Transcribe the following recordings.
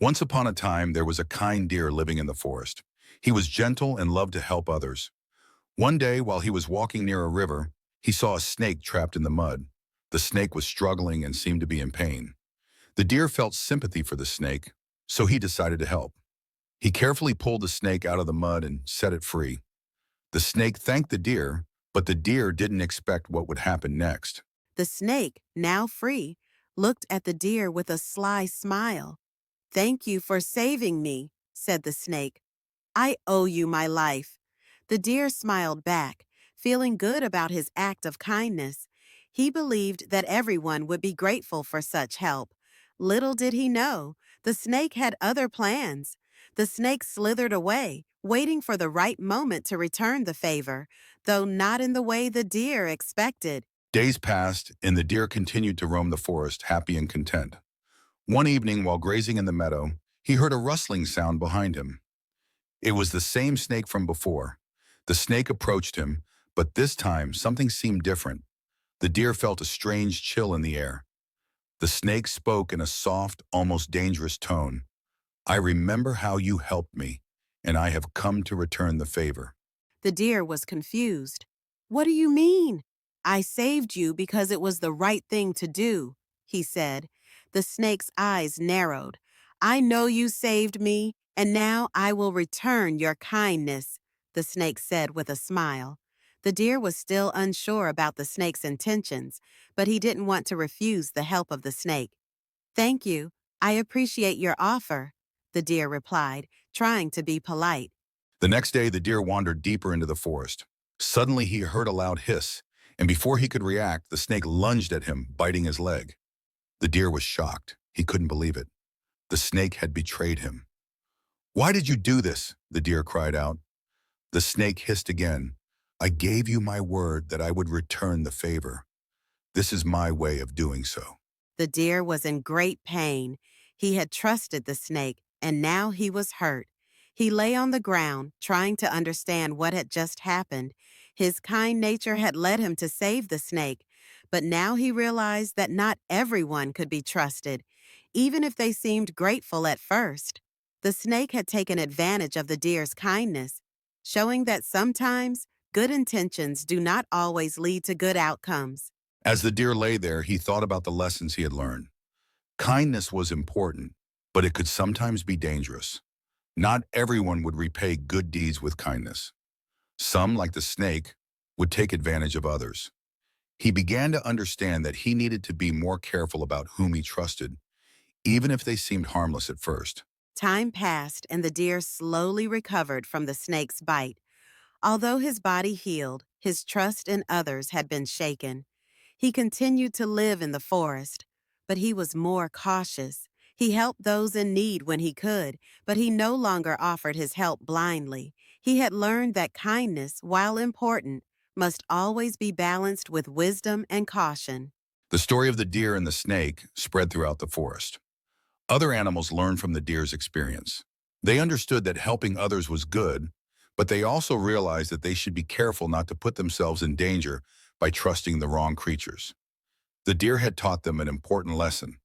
Once upon a time, there was a kind deer living in the forest. He was gentle and loved to help others. One day, while he was walking near a river, he saw a snake trapped in the mud. The snake was struggling and seemed to be in pain. The deer felt sympathy for the snake, so he decided to help. He carefully pulled the snake out of the mud and set it free. The snake thanked the deer, but the deer didn't expect what would happen next. The snake, now free, looked at the deer with a sly smile. "Thank you for saving me," said the snake. "I owe you my life." The deer smiled back, feeling good about his act of kindness. He believed that everyone would be grateful for such help. Little did he know, the snake had other plans. The snake slithered away, waiting for the right moment to return the favor, though not in the way the deer expected. Days passed, and the deer continued to roam the forest, happy and content. One evening, while grazing in the meadow, he heard a rustling sound behind him. It was the same snake from before. The snake approached him, but this time something seemed different. The deer felt a strange chill in the air. The snake spoke in a soft, almost dangerous tone. "I remember how you helped me, and I have come to return the favor." The deer was confused. "What do you mean?" "I saved you because it was the right thing to do," he said. The snake's eyes narrowed. "I know you saved me, and now I will return your kindness," the snake said with a smile. The deer was still unsure about the snake's intentions, but he didn't want to refuse the help of the snake. "Thank you. I appreciate your offer," the deer replied, trying to be polite. The next day, the deer wandered deeper into the forest. Suddenly, he heard a loud hiss, and before he could react, the snake lunged at him, biting his leg. The deer was shocked. He couldn't believe it. The snake had betrayed him. "Why did you do this?" the deer cried out. The snake hissed again. "I gave you my word that I would return the favor. This is my way of doing so." The deer was in great pain. He had trusted the snake, and now he was hurt. He lay on the ground, trying to understand what had just happened. His kind nature had led him to save the snake, but now he realized that not everyone could be trusted, even if they seemed grateful at first. The snake had taken advantage of the deer's kindness, showing that sometimes good intentions do not always lead to good outcomes. As the deer lay there, he thought about the lessons he had learned. Kindness was important, but it could sometimes be dangerous. Not everyone would repay good deeds with kindness. Some, like the snake, would take advantage of others. He began to understand that he needed to be more careful about whom he trusted, even if they seemed harmless at first. Time passed, and the deer slowly recovered from the snake's bite. Although his body healed, his trust in others had been shaken. He continued to live in the forest, but he was more cautious. He helped those in need when he could, but he no longer offered his help blindly. He had learned that kindness, while important, must always be balanced with wisdom and caution. The story of the deer and the snake spread throughout the forest. Other animals learned from the deer's experience. They understood that helping others was good, but they also realized that they should be careful not to put themselves in danger by trusting the wrong creatures. The deer had taught them an important lesson.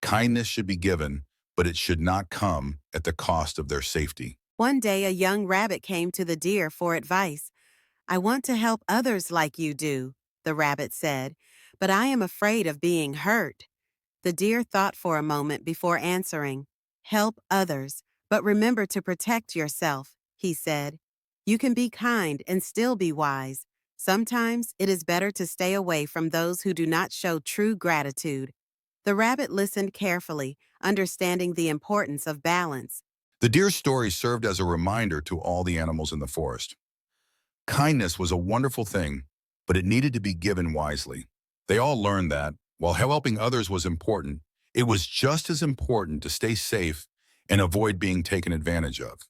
Kindness should be given, but it should not come at the cost of their safety. One day, a young rabbit came to the deer for advice. "I want to help others like you do," the rabbit said, "but I am afraid of being hurt." The deer thought for a moment before answering. "Help others, but remember to protect yourself," he said. "You can be kind and still be wise. Sometimes it is better to stay away from those who do not show true gratitude." The rabbit listened carefully, understanding the importance of balance. The deer's story served as a reminder to all the animals in the forest. Kindness was a wonderful thing, but it needed to be given wisely. They all learned that, while helping others was important, it was just as important to stay safe and avoid being taken advantage of.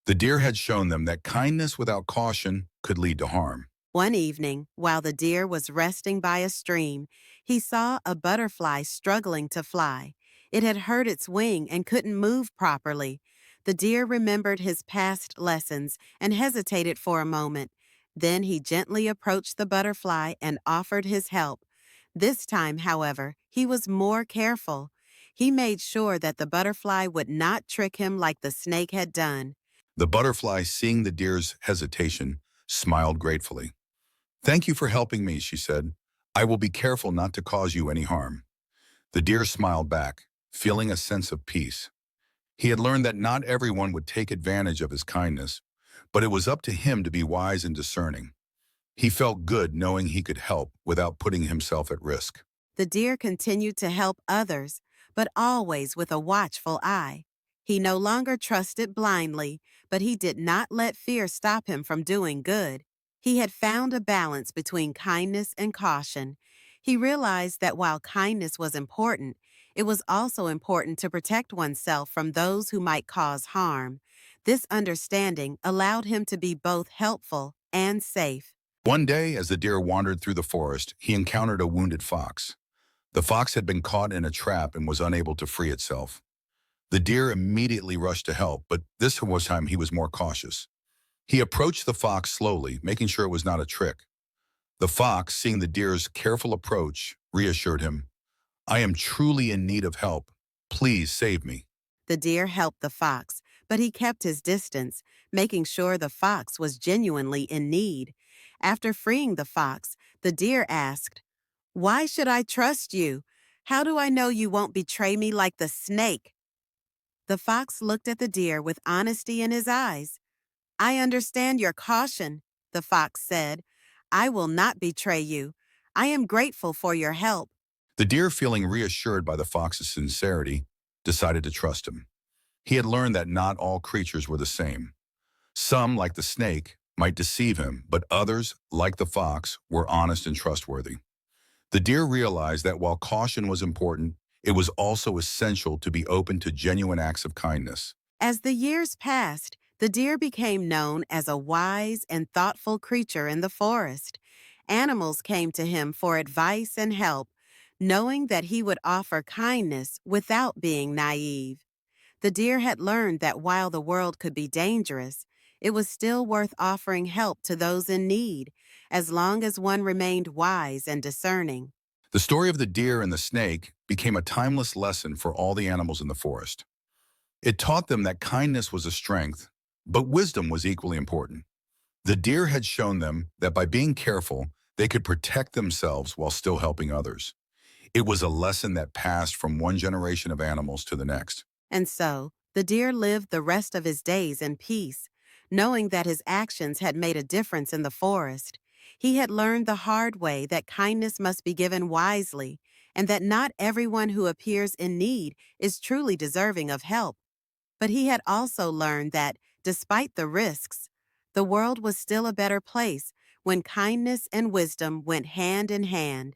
The deer had shown them that kindness without caution could lead to harm. One evening, while the deer was resting by a stream, he saw a butterfly struggling to fly. It had hurt its wing and couldn't move properly. The deer remembered his past lessons and hesitated for a moment. Then he gently approached the butterfly and offered his help. This time, however, he was more careful. He made sure that the butterfly would not trick him like the snake had done. The butterfly, seeing the deer's hesitation, smiled gratefully. "Thank you for helping me," she said. "I will be careful not to cause you any harm." The deer smiled back, feeling a sense of peace. He had learned that not everyone would take advantage of his kindness, but it was up to him to be wise and discerning. He felt good knowing he could help without putting himself at risk. The deer continued to help others, but always with a watchful eye. He no longer trusted blindly, but he did not let fear stop him from doing good. He had found a balance between kindness and caution. He realized that while kindness was important, it was also important to protect oneself from those who might cause harm. This understanding allowed him to be both helpful and safe. One day, as the deer wandered through the forest, he encountered a wounded fox. The fox had been caught in a trap and was unable to free itself. The deer immediately rushed to help, but this time he was more cautious. He approached the fox slowly, making sure it was not a trick. The fox, seeing the deer's careful approach, reassured him, "I am truly in need of help. Please save me." The deer helped the fox, but he kept his distance, making sure the fox was genuinely in need. After freeing the fox, the deer asked, "Why should I trust you? How do I know you won't betray me like the snake?" The fox looked at the deer with honesty in his eyes. "I understand your caution," the fox said. "I will not betray you. I am grateful for your help." The deer, feeling reassured by the fox's sincerity, decided to trust him. He had learned that not all creatures were the same. Some, like the snake, might deceive him, but others, like the fox, were honest and trustworthy. The deer realized that while caution was important, it was also essential to be open to genuine acts of kindness. As the years passed, the deer became known as a wise and thoughtful creature in the forest. Animals came to him for advice and help, knowing that he would offer kindness without being naive. The deer had learned that while the world could be dangerous, it was still worth offering help to those in need, as long as one remained wise and discerning. The story of the deer and the snake became a timeless lesson for all the animals in the forest. It taught them that kindness was a strength, but wisdom was equally important. The deer had shown them that by being careful, they could protect themselves while still helping others. It was a lesson that passed from one generation of animals to the next. And so, the deer lived the rest of his days in peace, knowing that his actions had made a difference in the forest. He had learned the hard way that kindness must be given wisely, and that not everyone who appears in need is truly deserving of help. But he had also learned that, despite the risks, the world was still a better place when kindness and wisdom went hand in hand.